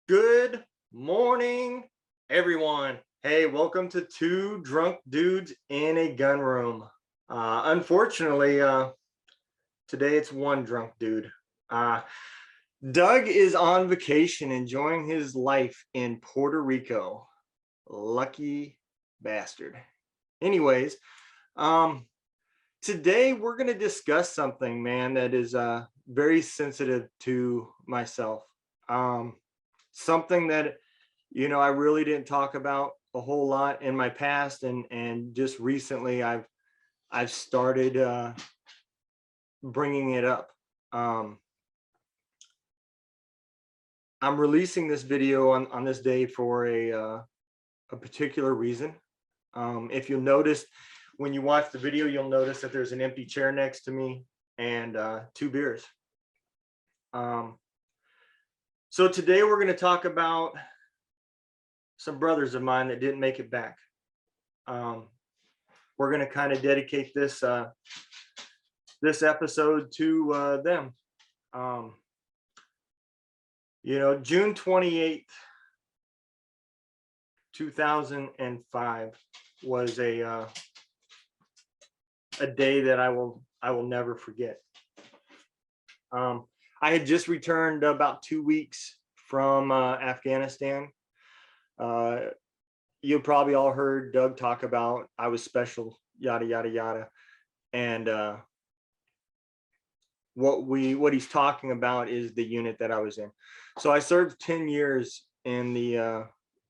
Good morning, everyone. Hey, welcome to Two Drunk Dudes in a Gun Room. Unfortunately, today it's one drunk dude. Uh, Doug is on vacation enjoying his life in Puerto Rico. Lucky bastard. Anyways, um, today we're going to discuss something, man, that is very sensitive to myself. Um, Something that I really didn't talk about a whole lot in my past, and just recently I've started bringing it up. Um, I'm releasing this video on this day for a particular reason. If you'll notice when you watch the video, you'll notice that there's an empty chair next to me and two beers. Um, so today we're going to talk about some brothers of mine that didn't make it back. Um, we're going to kind of dedicate this episode to them. Um, June 28th, 2005 was a day that I will never forget. I had just returned about 2 weeks from Afghanistan. You probably all heard Doug talk about I was special, yada yada yada, and what he's talking about is the unit that I was in. So I served 10 years in the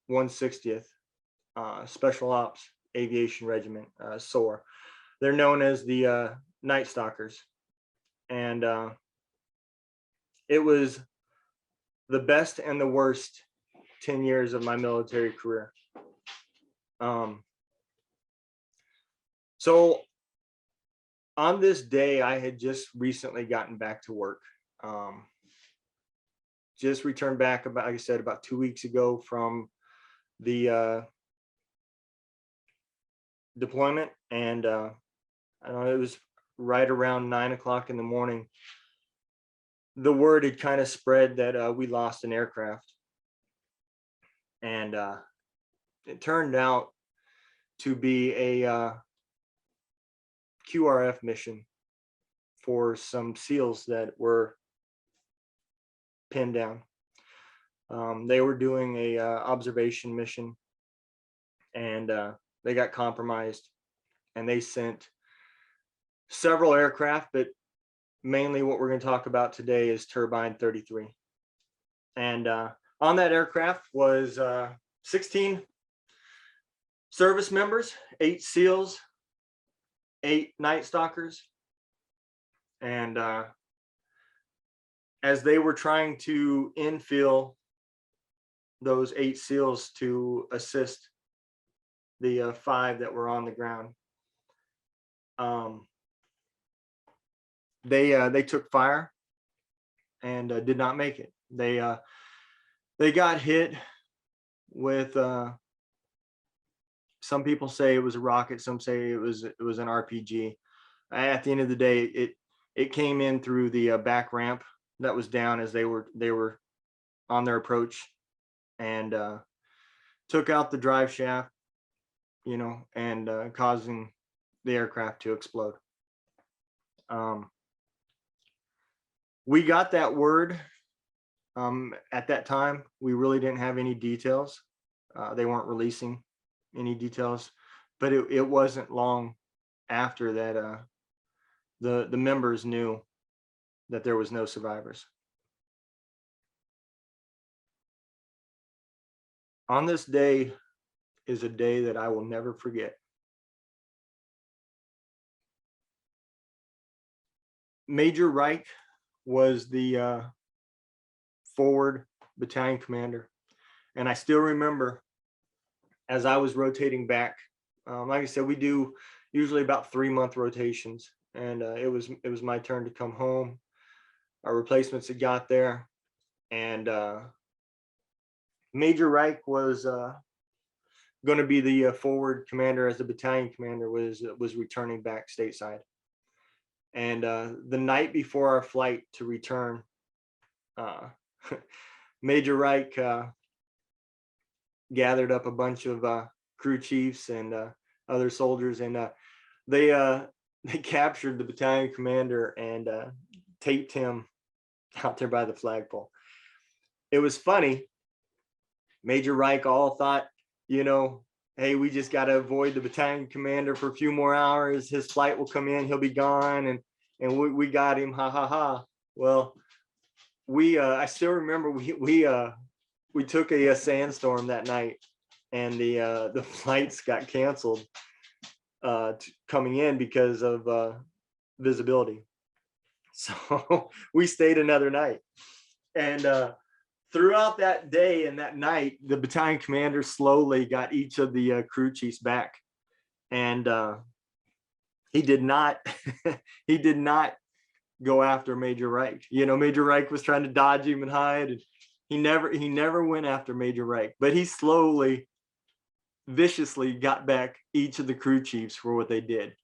160th Special Ops Aviation Regiment, SOAR. They're known as the Night Stalkers, and it was the best and the worst 10 years of my military career. So on this day, I had just recently gotten back to work. Just returned back about, like I said, about 2 weeks ago from the deployment, and I don't know, it was right around 9 o'clock in the morning. The word had kind of spread that we lost an aircraft, and it turned out to be a QRF mission for some SEALs that were pinned down. They were doing a observation mission, and they got compromised, and they sent several aircraft, but mainly what we're going to talk about today is Turbine 33. And on that aircraft was 16 service members, 8 SEALs, 8 Night Stalkers, and as they were trying to infill those 8 SEALs to assist the 5 that were on the ground, they took fire and did not make it. They got hit with some people say it was a rocket, some say it was an RPG. At the end of the day, it came in through the back ramp that was down as they were on their approach, and took out the drive shaft, and causing the aircraft to explode. We got that word. At that time, we really didn't have any details. They weren't releasing any details, but it wasn't long after that the members knew that there was no survivors. On this day is a day that I will never forget. Major Reich was the forward battalion commander, and I still remember as I was rotating back. Like I said, we do usually about 3-month rotations, and it was my turn to come home. Our replacements had got there, and Major Reich was going to be the forward commander, as the battalion commander was returning back stateside. And the night before our flight to return, Major Reich gathered up a bunch of crew chiefs and other soldiers, and they they captured the battalion commander and taped him out there by the flagpole. It was funny. Major Reich all thought, you know, hey, we just got to avoid the battalion commander for a few more hours. His flight will come in, he'll be gone, and we got him, ha ha ha. Well, we I still remember we took a sandstorm that night, and the flights got canceled coming in because of visibility. So we stayed another night, and throughout that day and that night, the battalion commander slowly got each of the crew chiefs back, and he did not he did not go after Major Reich. You know, Major Reich was trying to dodge him and hide, and he never went after Major Reich, but he slowly, viciously got back each of the crew chiefs for what they did.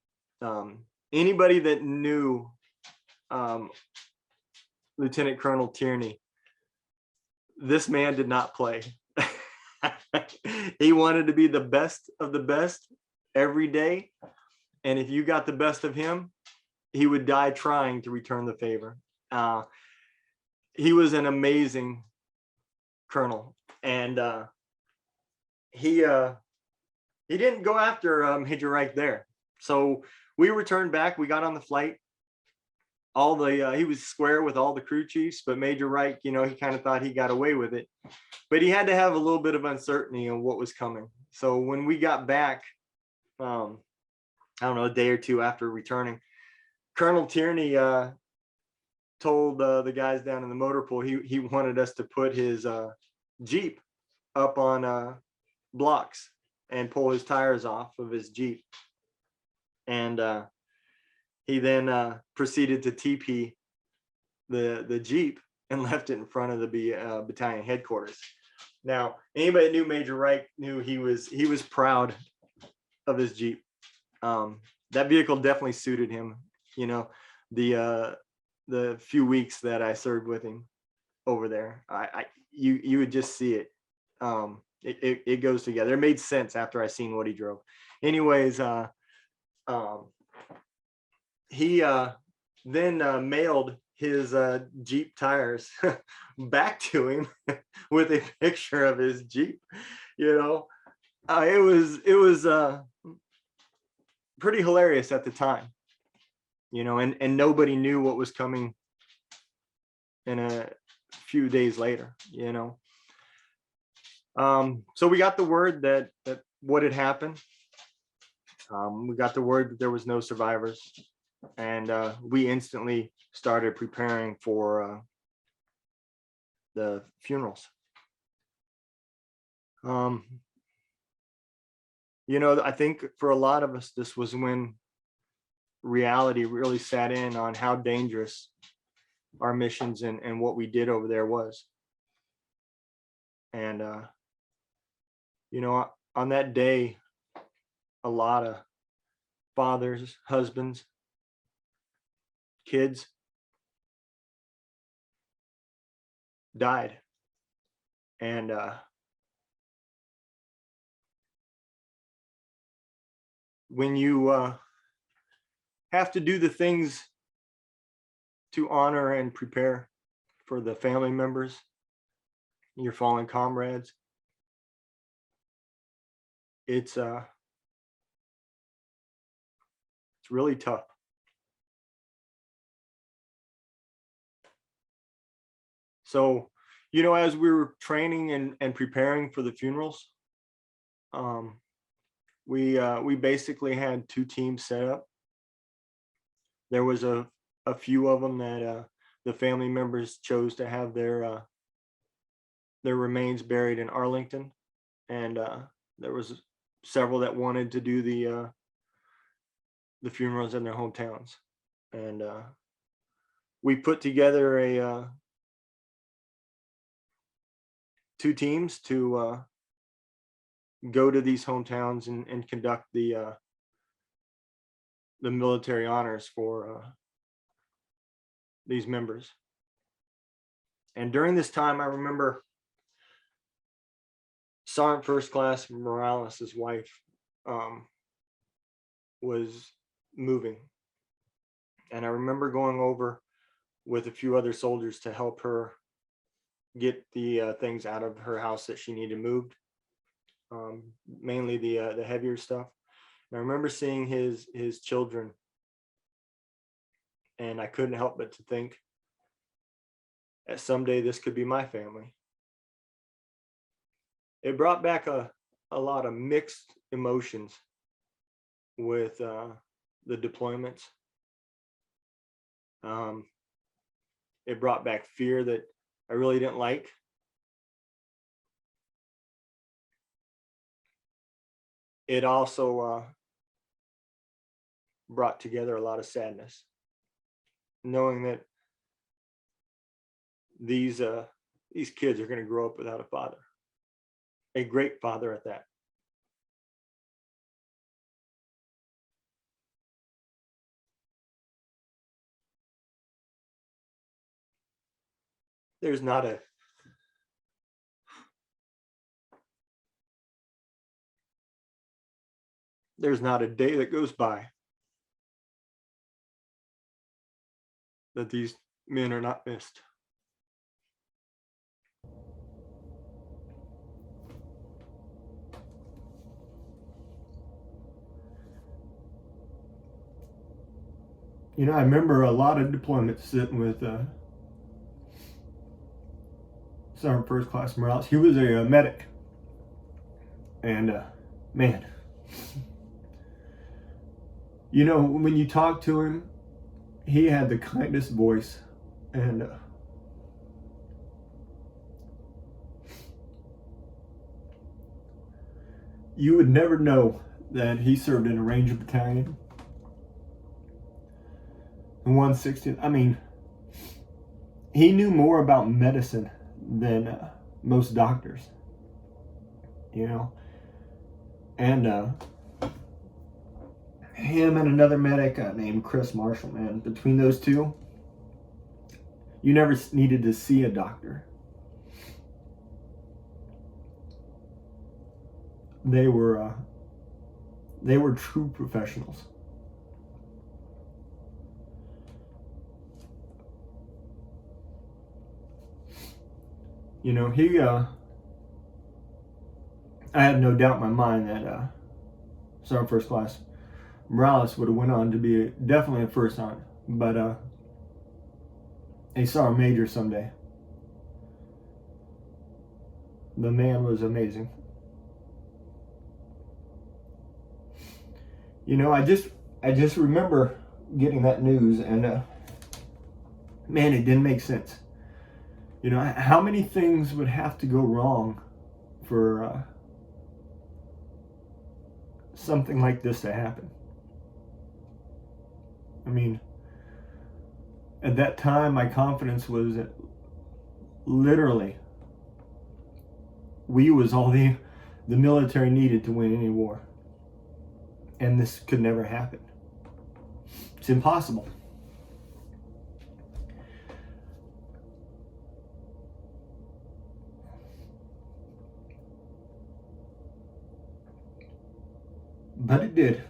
Anybody that knew Lieutenant Colonel Tierney, this man did not play. He wanted to be the best of the best every day, and if you got the best of him, he would die trying to return the favor. He was an amazing colonel, and he didn't go after Major Reich there. So we returned back. We got on the flight. All the he was square with all the crew chiefs, but Major Reich, you know, he kind of thought he got away with it, but he had to have a little bit of uncertainty on what was coming. So when we got back, I don't know, a day or two after returning, Colonel Tierney told the guys down in the motor pool he wanted us to put his Jeep up on blocks and pull his tires off of his Jeep. And he then proceeded to TP the Jeep and left it in front of the battalion headquarters. Now, anybody that knew Major Reich knew he was proud of his Jeep. That vehicle definitely suited him. You know, the few weeks that I served with him over there, you would just see it. It goes together. It made sense after I seen what he drove. Anyways, he then mailed his Jeep tires back to him with a picture of his Jeep. You know, it was pretty hilarious at the time. You know, and nobody knew what was coming in a few days later. You know, so we got the word that what had happened. We got the word that there was no survivors, and we instantly started preparing for the funerals. You know, I think for a lot of us, this was when reality really sat in on how dangerous our missions and what we did over there was. And you know, on that day, a lot of fathers, husbands, kids died. And when you have to do the things to honor and prepare for the family members, your fallen comrades, it's really tough. So, you know, as we were training and preparing for the funerals, we basically had two teams set up. There was a few of them that the family members chose to have their remains buried in Arlington, and there was several that wanted to do the funerals in their hometowns. And we put together a two teams to go to these hometowns and conduct the military honors for these members. And during this time, I remember Sergeant First Class Morales' wife was moving. And I remember going over with a few other soldiers to help her get the things out of her house that she needed moved, mainly the heavier stuff. And I remember seeing his children, and I couldn't help but to think that someday this could be my family. It brought back a lot of mixed emotions with the deployments. It brought back fear that I really didn't like. It also brought together a lot of sadness, knowing that these kids are going to grow up without a father, a great father at that. There's not a day that goes by that these men are not missed. You know, I remember a lot of deployments sitting with Sergeant First Class Morales. He was a medic. And man, you know, when you talk to him, he had the kindest voice. And you would never know that he served in a Ranger battalion. The 160th, I mean, he knew more about medicine than most doctors, you know. And him and another medic named Chris Marshall, man, between those two, you never needed to see a doctor. They were true professionals. You know, I have no doubt in my mind that Sergeant First Class Morales would have went on to be definitely a first sergeant, but a sergeant major someday. The man was amazing. You know, I just remember getting that news, and man, it didn't make sense. You know, how many things would have to go wrong for something like this to happen? I mean, at that time, my confidence was literally, we was all the military needed to win any war. And this could never happen. It's impossible. But it did.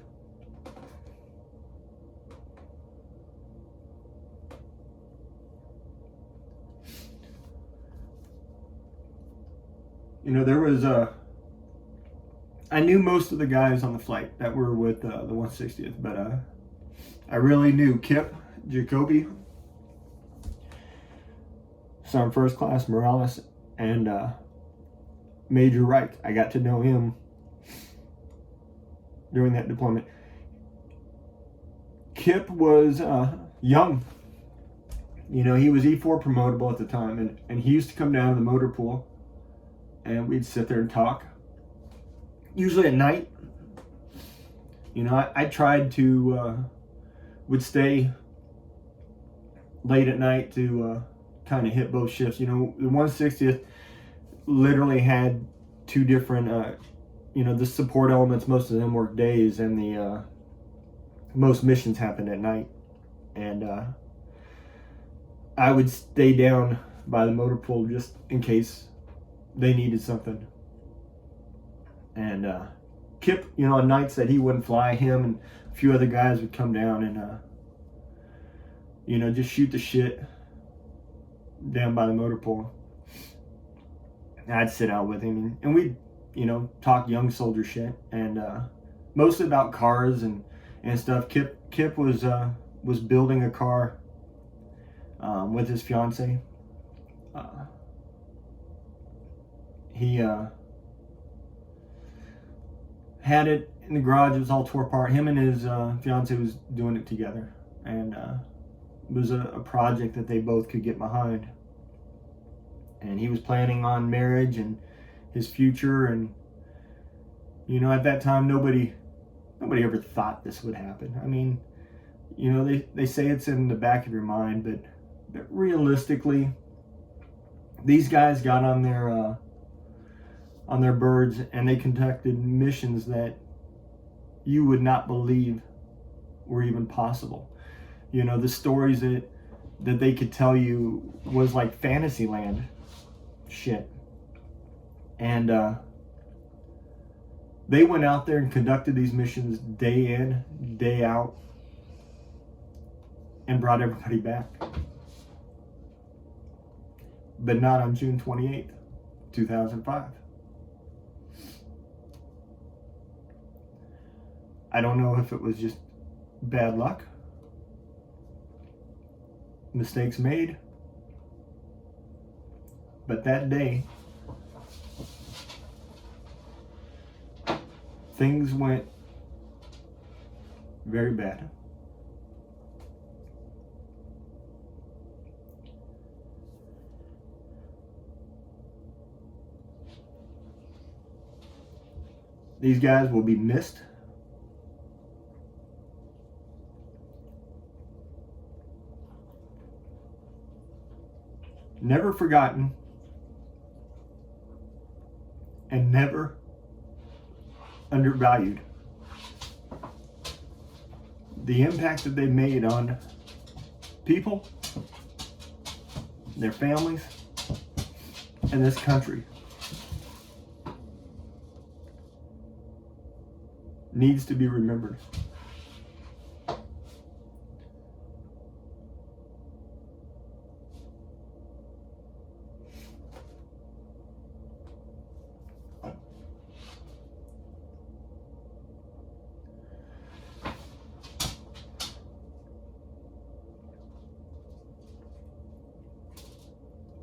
You know, there was I knew most of the guys on the flight that were with the 160th, but I really knew Kip, Jacoby, Sergeant First Class Morales, and Major Wright. I got to know him during that deployment. Kip was young. You know, he was E4 promotable at the time, and he used to come down to the motor pool, and we'd sit there and talk. Usually at night. You know, I tried to, would stay late at night to kind of hit both shifts. You know, the 160th literally had two different, you know, the support elements, most of them work days, and the most missions happened at night. And I would stay down by the motor pool just in case they needed something. And Kip, on nights that he wouldn't fly, him and a few other guys would come down and just shoot the shit down by the motor pool. And I'd sit out with him and we'd talk young soldier shit, and mostly about cars and stuff. Kip was building a car with his fiance. He had it in the garage. It was all tore apart. Him and his fiance was doing it together, and it was a project that they both could get behind. And he was planning on marriage and his future, and at that time nobody ever thought this would happen. I mean, they say it's in the back of your mind, but realistically, these guys got on their birds and they conducted missions that you would not believe were even possible. The stories that they could tell you was like fantasy land shit. And they went out there and conducted these missions day in, day out, and brought everybody back. But not on June 28th, 2005. I don't know if it was just bad luck, mistakes made, but that day, things went very bad. These guys will be missed. Never forgotten, and never undervalued. The impact that they made on people, their families, and this country needs to be remembered.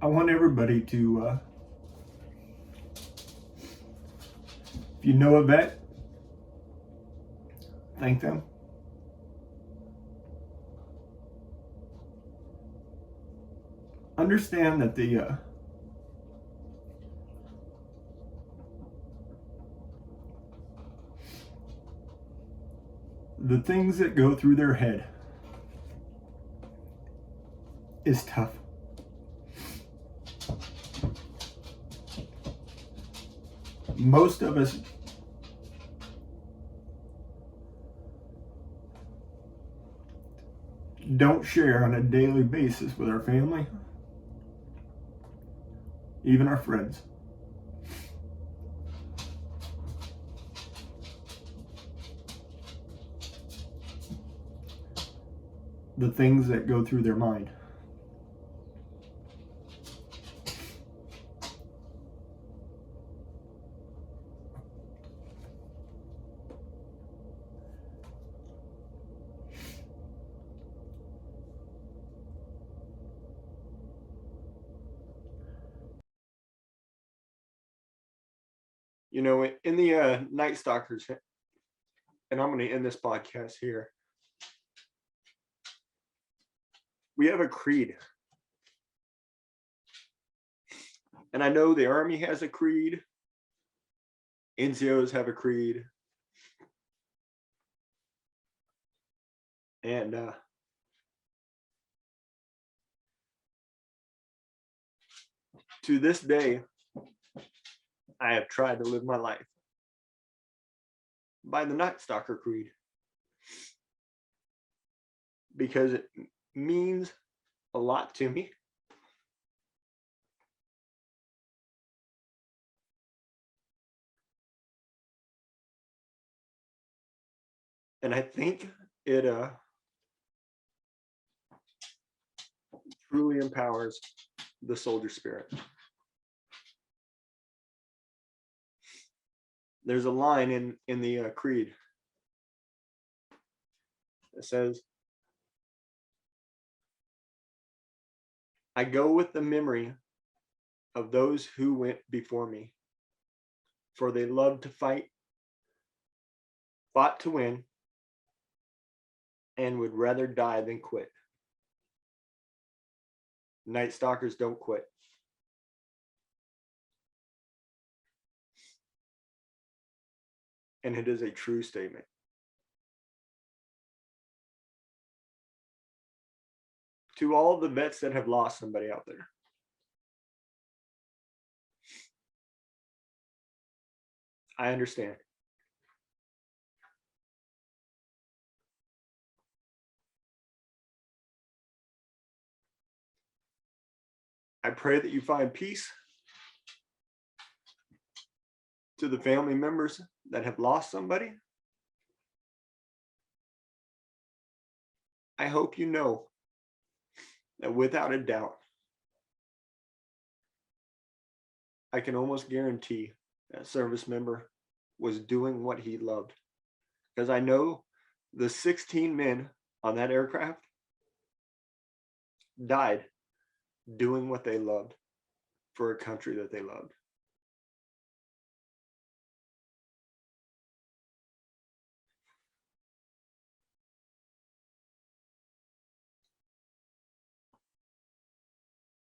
I want everybody to, if you know a vet, thank them. Understand that the things that go through their head is tough. Most of us don't share on a daily basis with our family, even our friends. The things that go through their mind. In the Night Stalkers, and I'm going to end this podcast here, we have a creed. And I know the Army has a creed. NCOs have a creed. And to this day, I have tried to live my life by the Night Stalker creed, because it means a lot to me. And I think it truly empowers the soldier spirit. There's a line in the creed that says, I go with the memory of those who went before me, for they loved to fight, fought to win, and would rather die than quit. Night Stalkers don't quit. And it is a true statement. To all the vets that have lost somebody out there, I understand. I pray that you find peace. To the family members that have lost somebody, I hope you know that without a doubt, I can almost guarantee that service member was doing what he loved. Because I know the 16 men on that aircraft died doing what they loved for a country that they loved.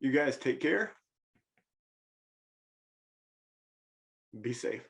You guys take care. Be safe.